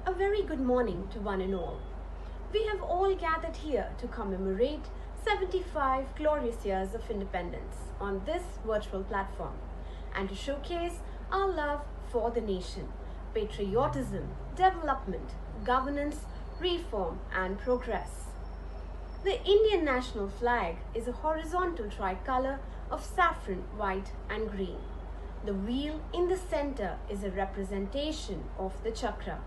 A very good morning to one and all. We have all gathered here to commemorate 75 glorious years of independence on this virtual platform and to showcase our love for the nation, patriotism, development, governance, reform, and progress. The Indian national flag is a horizontal tricolour of saffron, white, and green. The wheel in the center is a representation of the chakra,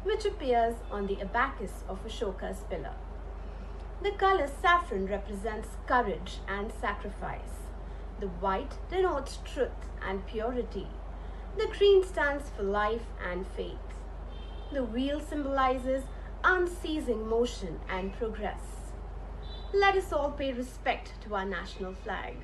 which appears on the abacus of Ashoka's pillar. The color saffron represents courage and sacrifice. The white denotes truth and purity. The green stands for life and faith. The wheel symbolizes unceasing motion and progress. Let us all pay respect to our national flag.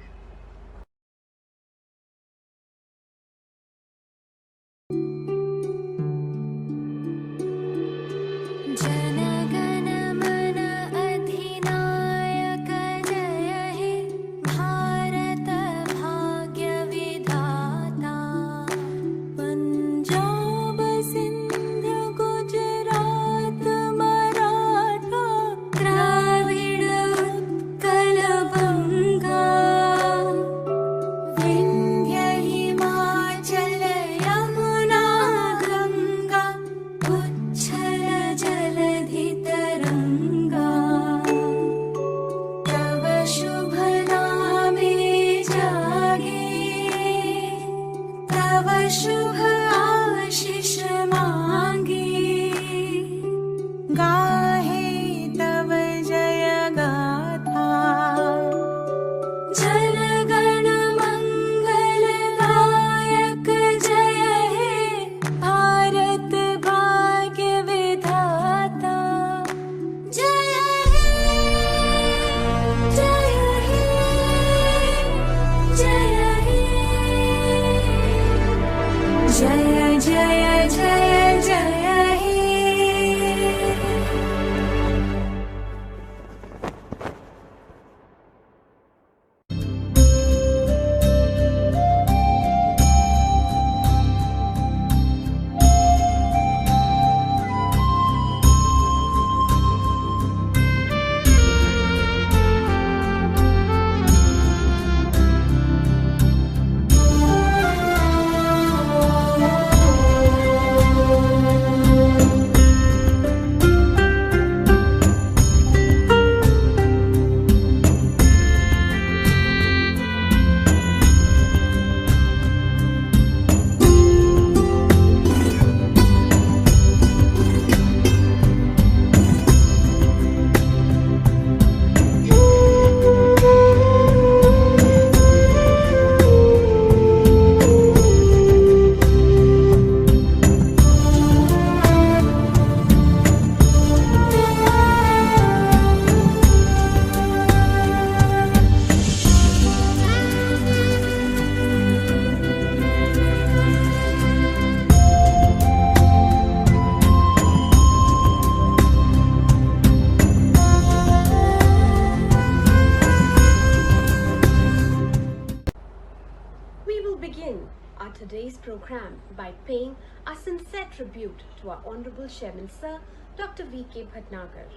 Today's program by paying our sincere tribute to our Honorable Chairman Sir Dr. V.K. Bhatnagar.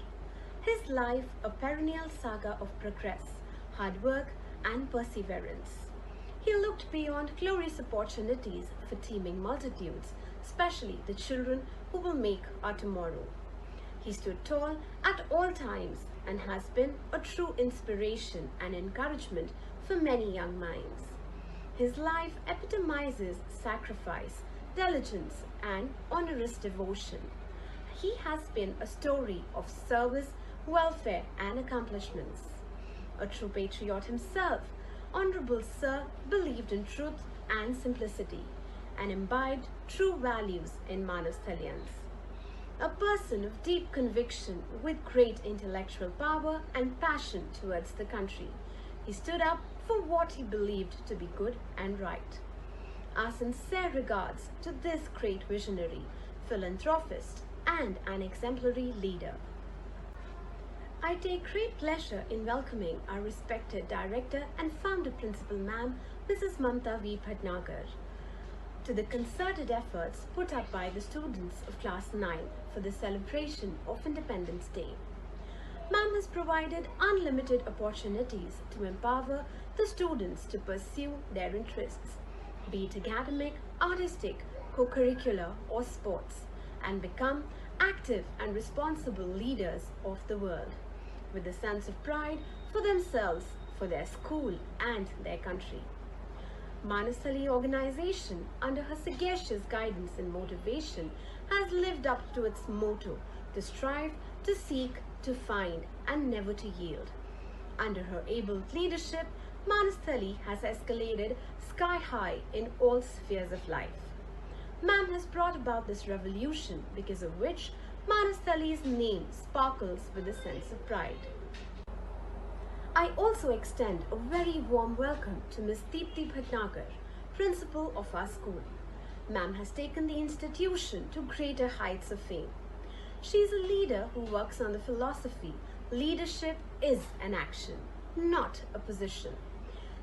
His life a perennial saga of progress, hard work and perseverance. He looked beyond glorious opportunities for teeming multitudes, especially the children who will make our tomorrow. He stood tall at all times and has been a true inspiration and encouragement for many young minds. His life epitomizes sacrifice, diligence, and onerous devotion. He has been a story of service, welfare, and accomplishments. A true patriot himself, Honorable Sir believed in truth and simplicity and imbibed true values in Manasthalyans. A person of deep conviction with great intellectual power and passion towards the country, he stood up for what he believed to be good and right. Our sincere regards to this great visionary, philanthropist, and an exemplary leader. I take great pleasure in welcoming our respected Director and Founder Principal Ma'am, Mrs. Mamta V. Bhatnagar. to the concerted efforts put up by the students of Class 9 for the celebration of Independence Day. Ma'am has provided unlimited opportunities to empower the students to pursue their interests, be it academic, artistic, co-curricular or sports, and become active and responsible leaders of the world, with a sense of pride for themselves, for their school and their country. Manasali organization, under her sagacious guidance and motivation, has lived up to its motto to strive, to seek, to find, and never to yield. Under her able leadership, Manasali has escalated sky high in all spheres of life. Ma'am has brought about this revolution, because of which Manasali's name sparkles with a sense of pride. I also extend a very warm welcome to Ms. Deepthi Bhatnagar, principal of our school. Ma'am has taken the institution to greater heights of fame. She is a leader who works on the philosophy, leadership is an action, not a position.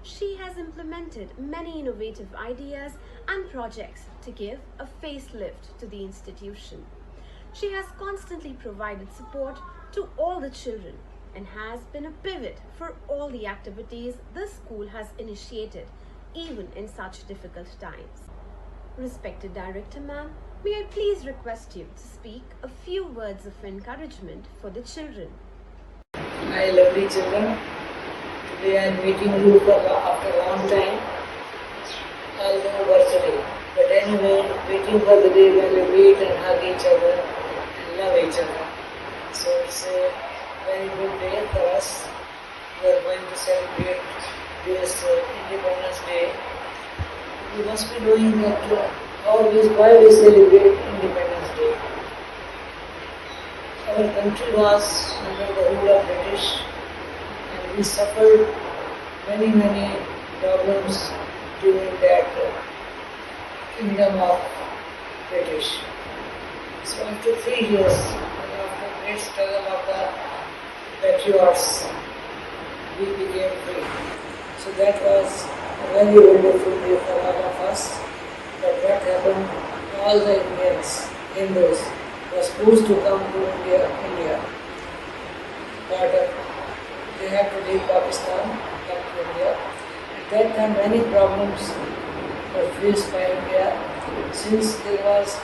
She has implemented many innovative ideas and projects to give a facelift to the institution. She has constantly provided support to all the children and has been a pivot for all the activities the school has initiated, even in such difficult times. Respected Director Ma'am, may I please request you to speak a few words of encouragement for the children. My lovely children, today I am meeting you after a long time, although virtually. But anyway, waiting for the day when we meet and hug each other and love each other. So it's a very good day for us. We are going to celebrate this Independence Day. We must be knowing that always why we celebrate Independence Day. Our country was under the rule of British and we suffered many problems during that kingdom of British. So after 3 years and after great struggle of the patriots, we became free. So that was a very wonderful day for all of us. But what happened, all the Hindus were supposed to come to India. But they had to leave Pakistan, come to India. At that time many problems were faced by India since there was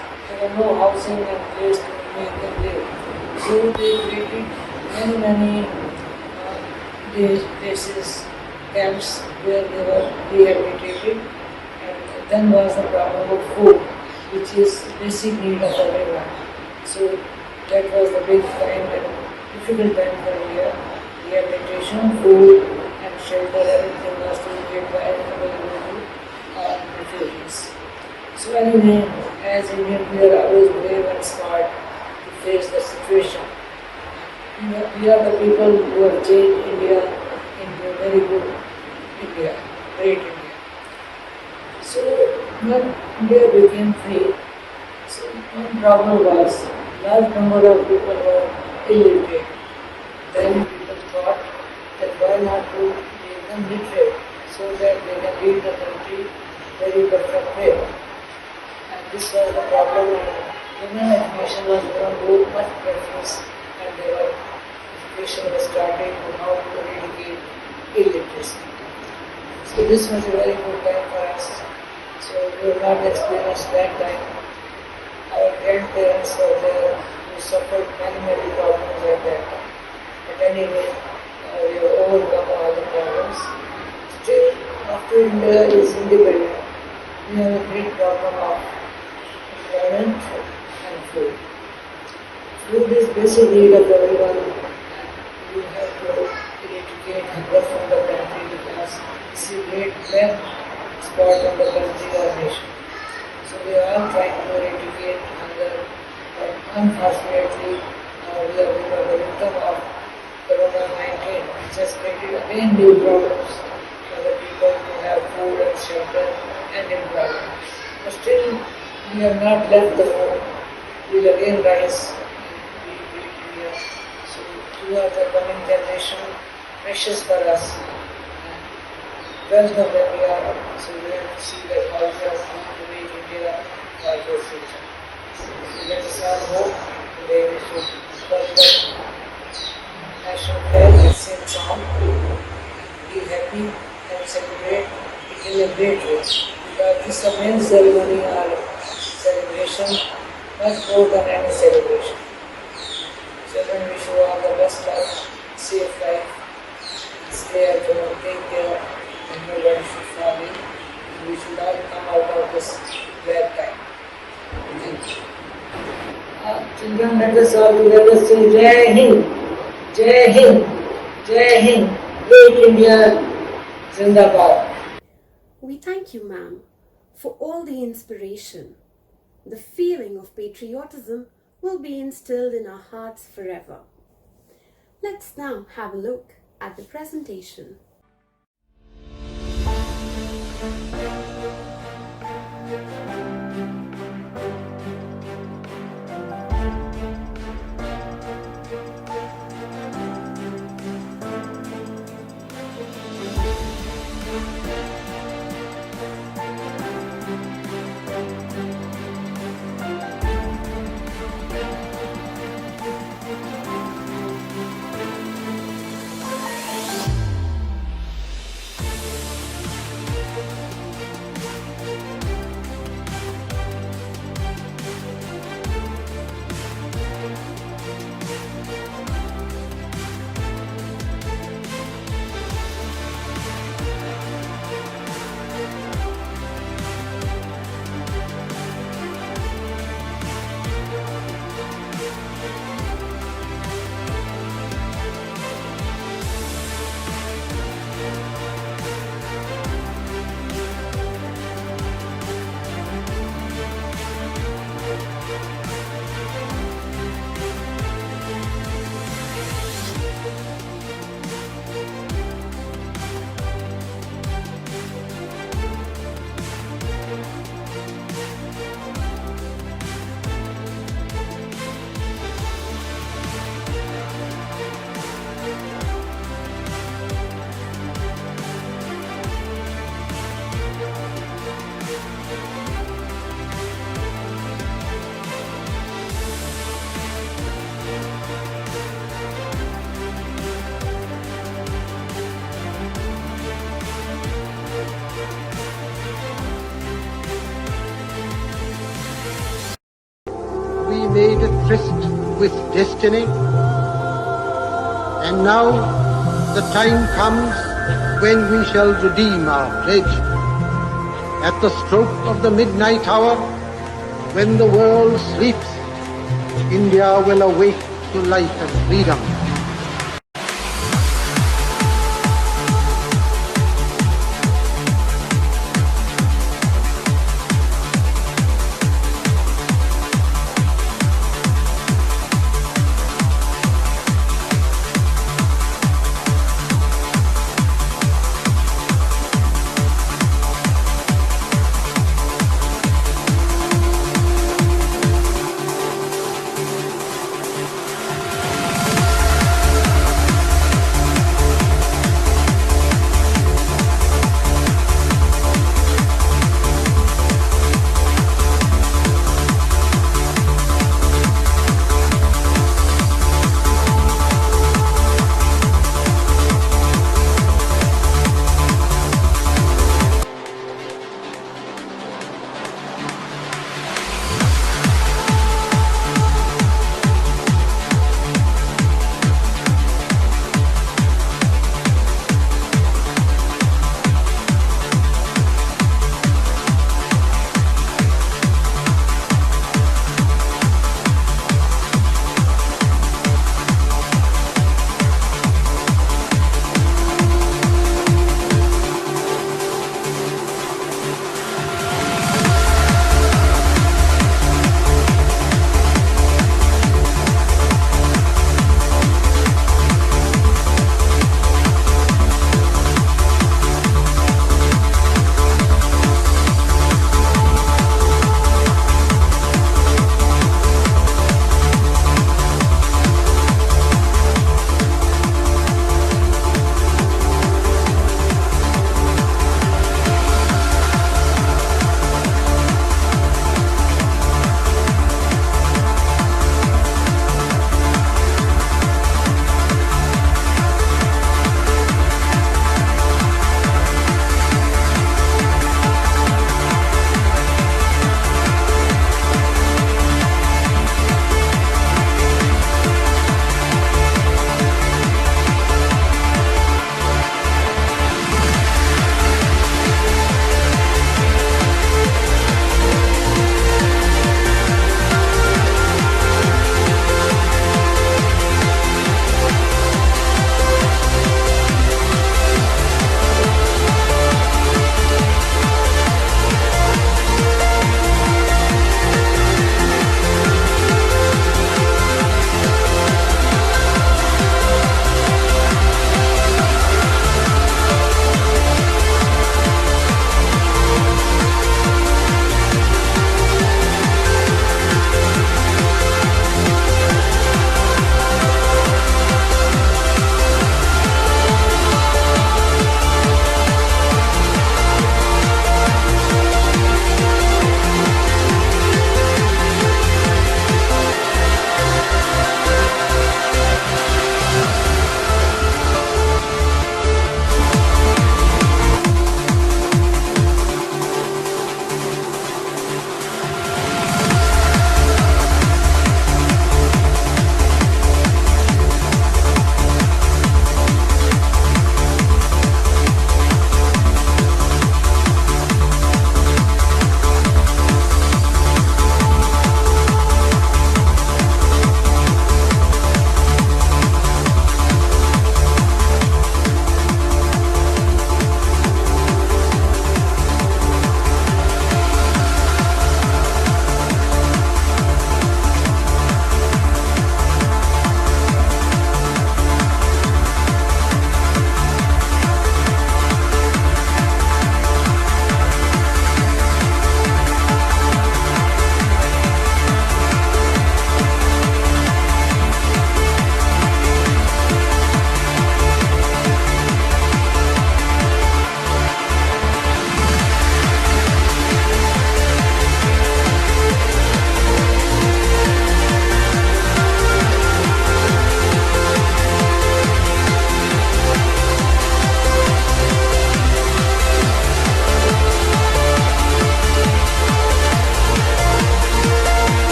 no housing and place to make them live. So they created many places, camps where they were rehabilitated, and then was the problem of food, which is basic need of everyone. So that was the big time and difficult time for India. Rehabilitation, food and shelter, everything was to be made by available to refugees. So anyway, as Indians we are always brave and smart to face the situation. We are the people who have changed India into a very good India, great India. So when India became free, so one problem was large number of people were illiterate. Then people thought that why not to make them literate so that they can lead the country very perfect way. And this was the problem, and women education was given much preference, and education was started on how to eradicate illiteracy. So this was a very good time for us. So we were not experienced that time. Our grandparents were there who suffered many problems at that time. But anyway, we have overcome all the problems. Still, after India is independent, we have a great problem of employment and food. Food is basic need of everyone. You have to eradicate hunger from the country because it's a great left spot on the country or nation. So we are all trying to eradicate hunger, but unfortunately we are the victim of Corona-19, which has created again new problems for the people who have food and shelter and employment. But still we have not left the home. We will again rise. So you are the coming generation, precious for us. Welcome when we are, so we have to see that how we are going to make India brighter future. So let us all hope today we should forget national prayer and sing song, be happy and celebrate it in a great way. Because this is a main ceremony or celebration, much more than any celebration. Children, wish you all the best luck, safe life, stay at home, take care, and nobody should fall in. We should all come out of this bad time. Thank you. Children, let us all together say Jai Hind, Jai Hind, Jai Hind, Great India, Zindabad. We thank you, ma'am, for all the inspiration. The feeling of patriotism will be instilled in our hearts forever. Let's now have a look at the presentation. We made a tryst with destiny, and now the time comes when we shall redeem our pledge. At the stroke of the midnight hour, when the world sleeps, India will awake to life and freedom.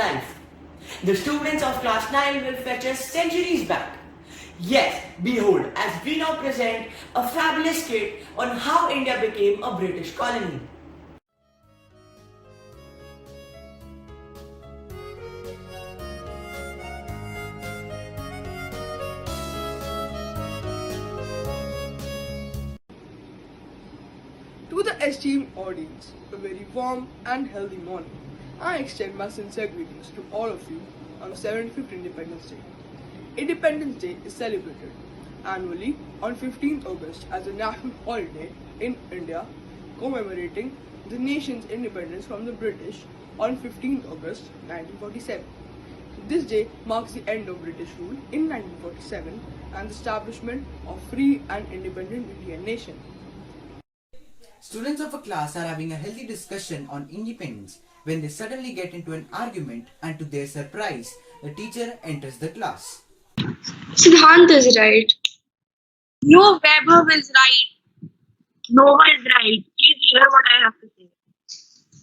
life. The students of class 9 will fetch us centuries back. Yes, behold, as we now present a fabulous skit on how India became a British colony. To the esteemed audience, a very warm and healthy morning. I extend my sincere greetings to all of you on the 75th Independence Day. Independence Day is celebrated annually on 15th August as a national holiday in India, commemorating the nation's independence from the British on 15th August 1947. This day marks the end of British rule in 1947 and the establishment of free and independent Indian nation. Students of a class are having a healthy discussion on independence when they suddenly get into an argument, and to their surprise, the teacher enters the class. Siddhant is right. No, Vaibhav is right. Nova is right. Please hear what I have to say.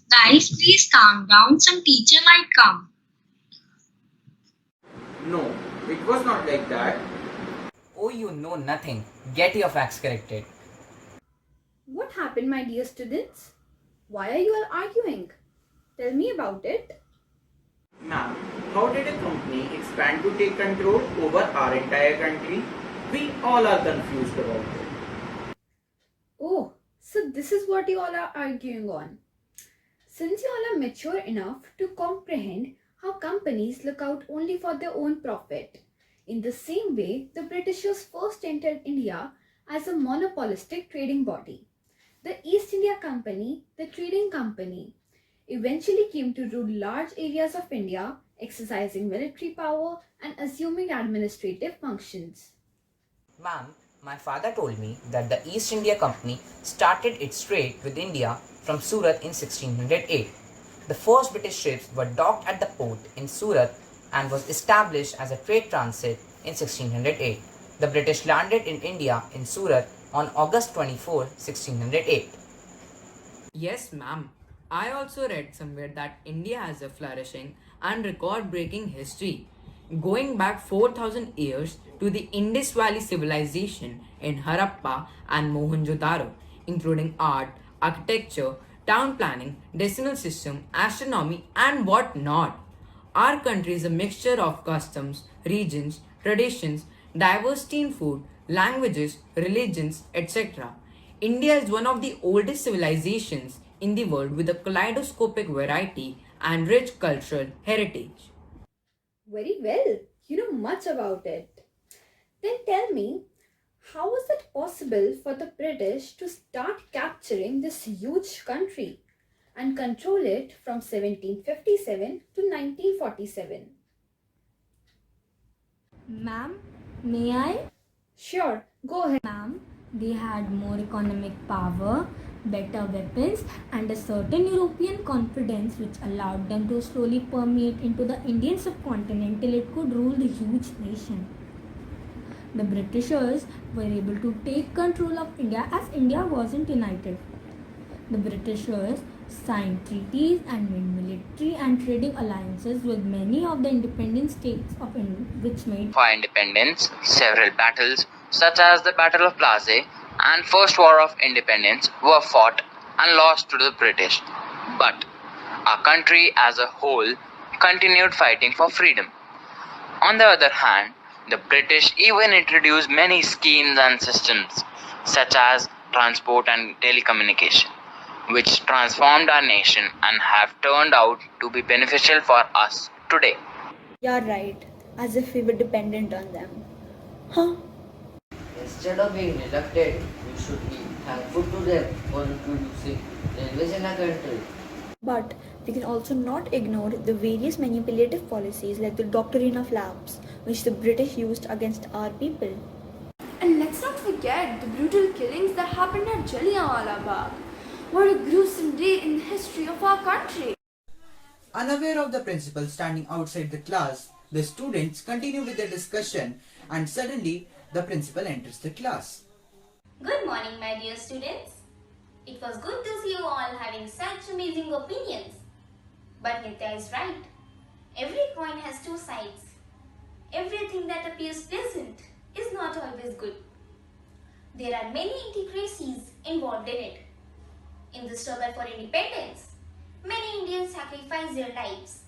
Guys, please calm down. Some teacher might come. No, it was not like that. Oh, you know nothing. Get your facts corrected. What happened, my dear students? Why are you all arguing? Tell me about it. Ma'am, how did a company expand to take control over our entire country? We all are confused about it. Oh, so this is what you all are arguing on. Since you all are mature enough to comprehend how companies look out only for their own profit, in the same way the Britishers first entered India as a monopolistic trading body. The East India Company, the trading company, eventually came to rule large areas of India, exercising military power and assuming administrative functions. Ma'am, my father told me that the East India Company started its trade with India from Surat in 1608. The first British ships were docked at the port in Surat and was established as a trade transit in 1608. The British landed in India in Surat on August 24, 1608. Yes, ma'am. I also read somewhere that India has a flourishing and record breaking history, going back 4000 years to the Indus Valley civilization in Harappa and Mohenjo-daro, including art, architecture, town planning, decimal system, astronomy, and what not. Our country is a mixture of customs, regions, traditions, diversity in food, languages, religions, etc. India is one of the oldest civilizations in the world with a kaleidoscopic variety and rich cultural heritage. Very well, you know much about it. Then tell me, how was it possible for the British to start capturing this huge country and control it from 1757 to 1947? Ma'am, may I? Sure, go ahead. Ma'am, they had more economic power, better weapons, and a certain European confidence which allowed them to slowly permeate into the Indian subcontinent till it could rule the huge nation. The Britishers were able to take control of India as India wasn't united. The Britishers signed treaties and made military and trading alliances with many of the independent states of India, which made For independence, several battles, such as the Battle of Plassey and First War of Independence, were fought and lost to the British. But our country as a whole continued fighting for freedom. On the other hand, the British even introduced many schemes and systems, such as transport and telecommunication, which transformed our nation and have turned out to be beneficial for us today. You're right, as if we were dependent on them. Huh? Instead of being reluctant, we should be thankful to them for introducing railways in our country. But we can also not ignore the various manipulative policies like the doctrine of lapse, which the British used against our people. And let's not forget the brutal killings that happened at Jallianwala Bagh. What a gruesome day in the history of our country. Unaware of the principal standing outside the class, the students continue with their discussion, and suddenly the principal enters the class. Good morning, my dear students. It was good to see you all having such amazing opinions. But Nitya is right. Every coin has two sides. Everything that appears pleasant is not always good. There are many intricacies involved in it. In the struggle for independence, many Indians sacrificed their lives,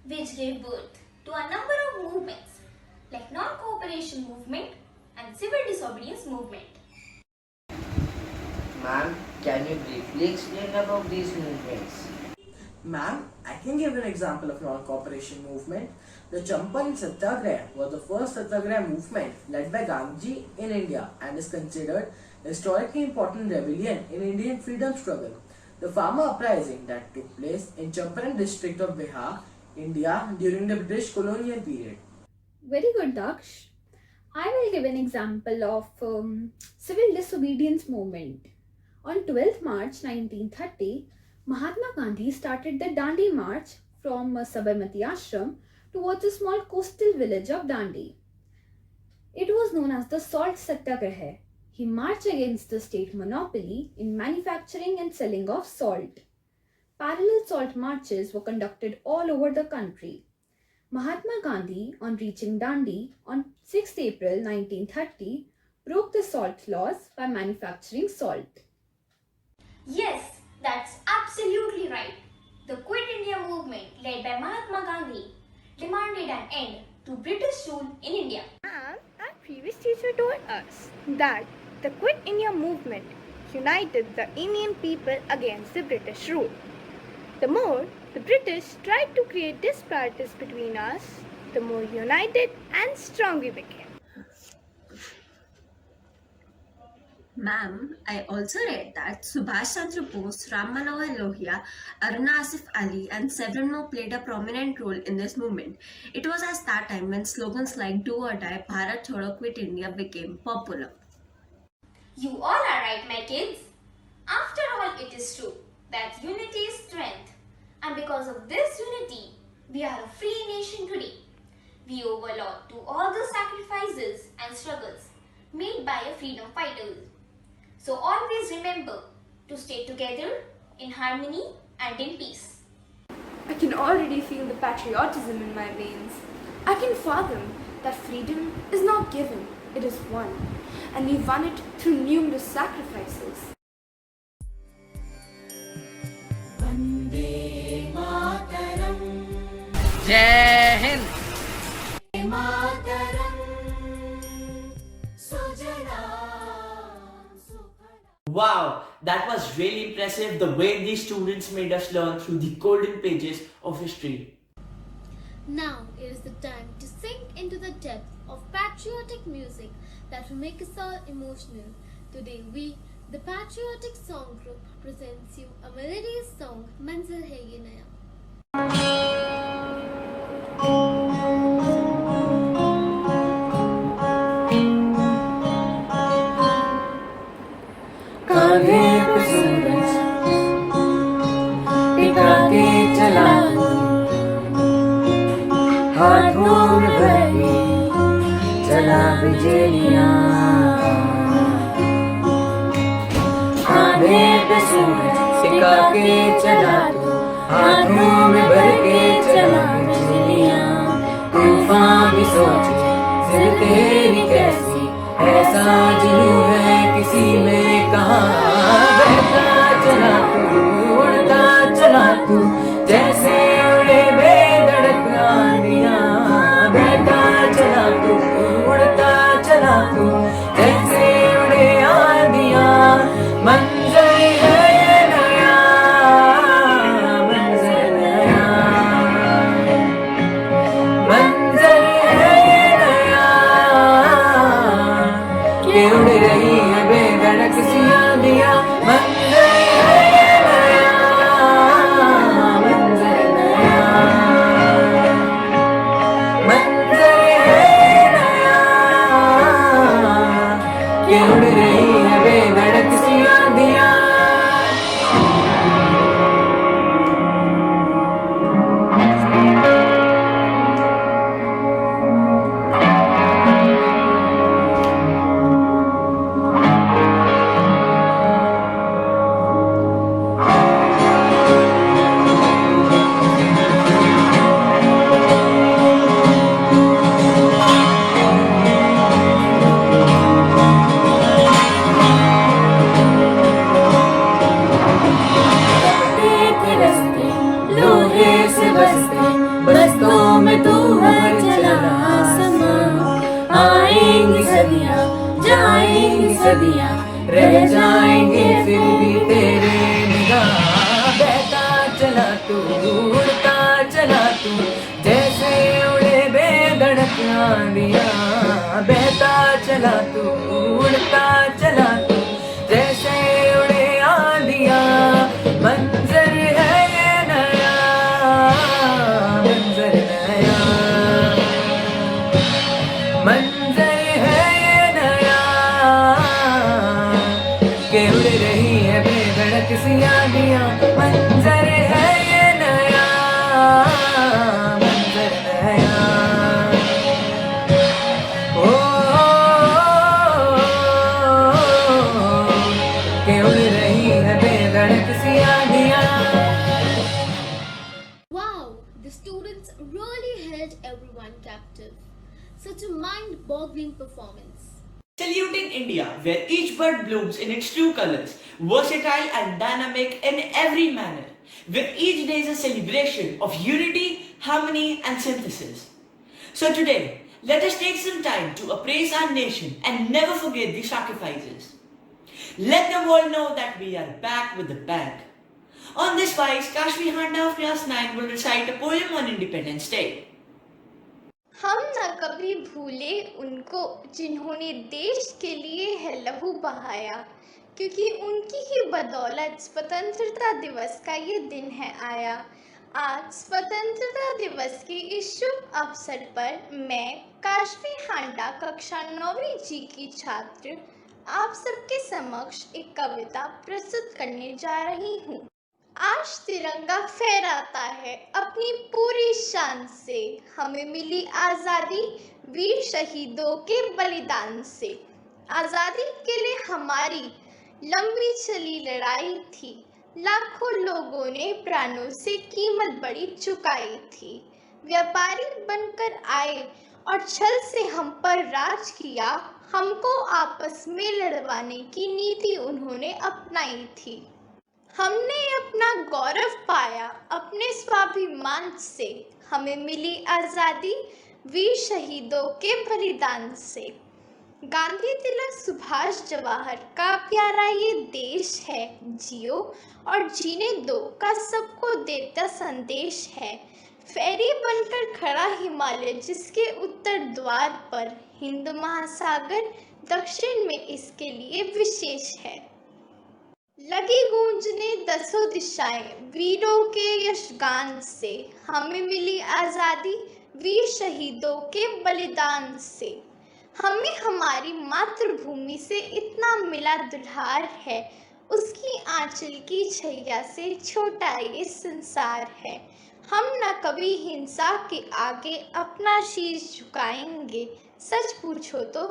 which gave birth to a number of movements like non-cooperation movement and civil disobedience movement. Ma'am, can you briefly explain about these movements? Ma'am, I can give an example of non-cooperation movement. The Champaran Satyagraha was the first Satyagraha movement led by Gandhiji in India and is considered a historically important rebellion in Indian freedom struggle. The farmer uprising that took place in Champaran district of Bihar, India during the British colonial period. Very good, Daksh. I will give an example of civil disobedience movement. On 12th March 1930, Mahatma Gandhi started the Dandi March from Sabarmati Ashram towards a small coastal village of Dandi. It was known as the Salt Satyagraha. He marched against the state monopoly in manufacturing and selling of salt. Parallel salt marches were conducted all over the country. Mahatma Gandhi, on reaching Dandi on 6 April 1930, broke the salt laws by manufacturing salt. Yes, that's absolutely right. The Quit India movement led by Mahatma Gandhi demanded an end to British rule in India. And our previous teacher told us that the Quit India movement united the Indian people against the British rule. The more the British tried to create disparities between us, the more united and strong we became. Ma'am, I also read that Subhash Chandra Bose, Ram Manohar Lohia, Aruna Asif Ali, and several more played a prominent role in this movement. It was at that time when slogans like "Do or Die, Bharat Chodo, Quit India" became popular. You all are right, my kids. After all, it is true that unity is strength. And because of this unity, we are a free nation today. We owe a lot to all the sacrifices and struggles made by our freedom fighters. So always remember to stay together in harmony and in peace. I can already feel the patriotism in my veins. I can fathom that freedom is not given, it is won. And we won it through numerous sacrifices. Jai Hind! Wow, that was really impressive the way these students made us learn through the golden pages of history. Now it is the time to sink into the depth of patriotic music that will make us all emotional. Today we, the Patriotic Song Group, presents you a melodious song, Manzil Hai Ye Naya. कांधे पे सूरज टिका के चला हाथों में भरी चला बिजलियां कांधे पे सूरज टिका के चला हाथों में भर के चला बिजलियां तूफान भी सोचे सिर तेरी कैसी ऐसा जुनून है किसी में कहा बहता चला तू उड़ता चला तू जैसे उड़े बेधड़क आंधियां बहता चला तू उड़ता चला तू जैसे उड़े आंधियां मंजर है ये नया मंजर नया मंजर है ये नया के उड़ रही है बेधड़क सी आंधियां मंजर है ये नया सदियां, जाएंगी सदियां, रह जाएंगे फिर भी तेरे निगाह। बहता चला तू, उड़ता चला तू, जैसे उड़े बेधड़क आंधियां। बहता चला तू, उड़ता चला तू, जैसे उड़े आंधियां। मंजर है ये नया, मंजर नया, मंजर है ये नया, के उड़ रही है बेधड़क सी आंधियां। मंजर है ये नया, मंजर नया। ओ, के उड़ रही है बेधड़क सी आंधियां। Wow, the students really held everyone captive. Such a mind-boggling performance. Saluting India, where each bird blooms in its true colors, versatile and dynamic in every manner, where each day is a celebration of unity, harmony and synthesis. So today, let us take some time to appraise our nation and never forget the sacrifices. Let the world know that we are back with a bang. On this wise, Kashvi Handa of class 9 will recite a poem on Independence Day. हम न कभी भूले उनको जिन्होंने देश के लिए है लहू बहाया, क्योंकि उनकी ही बदौलत स्वतंत्रता दिवस का ये दिन है आया। आज स्वतंत्रता दिवस के इस शुभ अवसर पर मैं काशवी हांडा कक्षा 9वीं जी की छात्र आप सबके समक्ष एक कविता प्रस्तुत करने जा रही हूँ। आज तिरंगा फहराता है अपनी पूरी शान से, हमें मिली आज़ादी वीर शहीदों के बलिदान से। आज़ादी के लिए हमारी लंबी चली लड़ाई थी, लाखों लोगों ने प्राणों से कीमत बड़ी चुकाई थी। व्यापारी बनकर आए और छल से हम पर राज किया, हमको आपस में लड़वाने की नीति उन्होंने अपनाई थी। हमने अपना गौरव पाया अपने स्वाभिमान से, हमें मिली आज़ादी वीर शहीदों के बलिदान से। गांधी तिलक सुभाष जवाहर का प्यारा ये देश है, जियो और जीने दो का सबको देता संदेश है। फेरी बनकर खड़ा हिमालय जिसके उत्तर द्वार पर, हिंद महासागर दक्षिण में इसके लिए विशेष है। लगी गूंजने दसों दिशाएं वीरों के यशगान से, हमें मिली आज़ादी वीर शहीदों के बलिदान से। हमें हमारी मातृभूमि से इतना मिला दुल्हार है, उसकी आंचल की छैया से छोटा ये संसार है। हम न कभी हिंसा के आगे अपना शीश झुकाएंगे, सच पूछो तो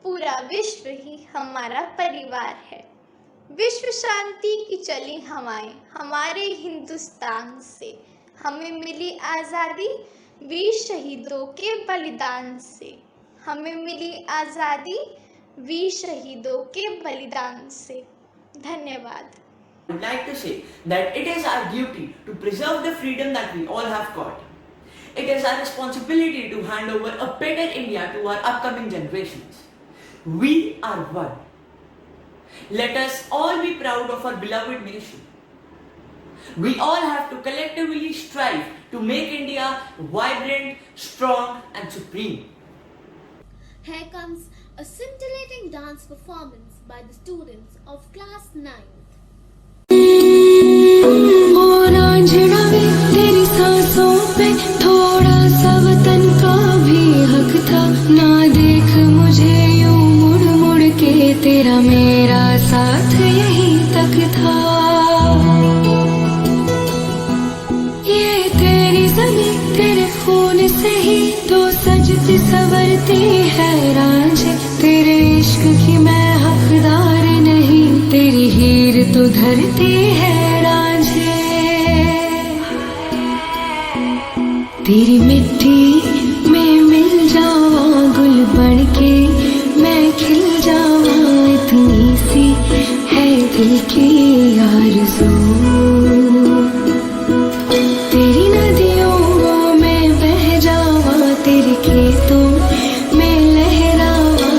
पूरा विश्व ही हमारा परिवार है। विश्व शांति की चली हवाएं हमारे हिंदुस्तान से, हमें मिली आज़ादी वीर शहीदों के बलिदान से। हमें मिली आज़ादी वीर शहीदों के बलिदान से। धन्यवाद। I would like to say that it is our duty to preserve the freedom that we all have got. It is our responsibility to hand over a better India to our upcoming generations. We are one. Let us all be proud of our beloved nation. We all have to collectively strive to make India vibrant, strong and supreme. Here comes a scintillating dance performance by the students of class 9th. तेरी सांसों पे थोड़ा सा वतन का भी हक था, ना देख मुझे यूं मुड़ मुड़ के, तेरा मेरा साथ यहीं तक था। ये तेरी ज़मीं तेरे खून से ही तो सजती संवरती है रांझे, तेरे इश्क की मैं हकदार नहीं, तेरी हीर तो धरती है रांझे। तेरी मिट्टी में मिल जावा गुल बन के, मैं खिल जावा, इतनी सी है दिल की आरज़ू। तेरी नदियों में बह जावा, तेरे खेतों में लहरावा,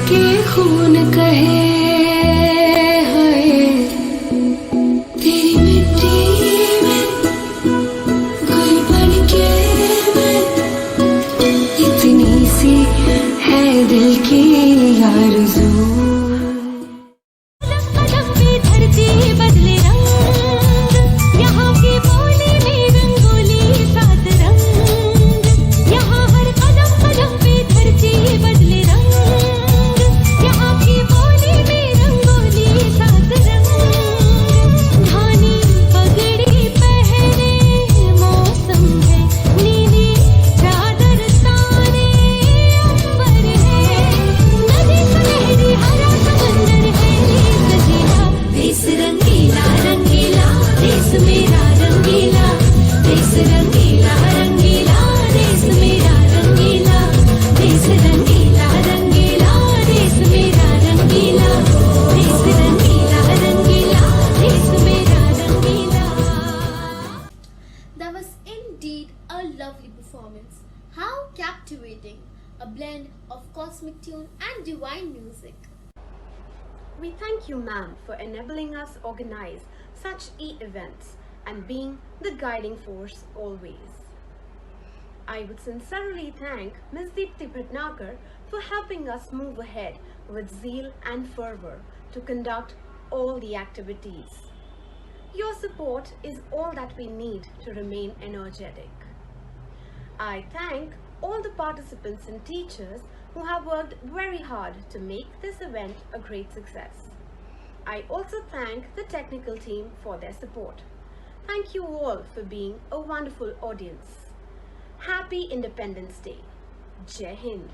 के खून कहे हाय तेरी मिट्टी में गुल बन के मैं इतनी सी है दिल की आरज़ू कदम पे धरती बदले रंग यहाँ की बोली में रंगोली सात रंग यहाँ हर कदम कदम पे धरती बदले रंग यहाँ की बोली में रंगोली सात रंग धानी पगड़ी पहने मौसम है नीली चादर ताने अंबर है नदी सुनहरी हरा समंदर है सजीला देश रंगीला रंगीला देश मेरा रंगीला देश रंगीला रंगीला देश मेरा रंगीला देश रंगीला रंगीला देश मेरा रंगीला देश रंगीला रंगीला देश मेरा रंगीला That was indeed a lovely performance. How captivating! A blend of cosmic tune and divine music. We thank you, ma'am, for enabling us organize such e-events and being the guiding force always. I would sincerely thank Ms. Deepthi Bhatnagar for helping us move ahead with zeal and fervor to conduct all the activities. Your support is all that we need to remain energetic. I thank all the participants and teachers who have worked very hard to make this event a great success. I also thank the technical team for their support. Thank you all for being a wonderful audience. Happy Independence Day. Jai Hind.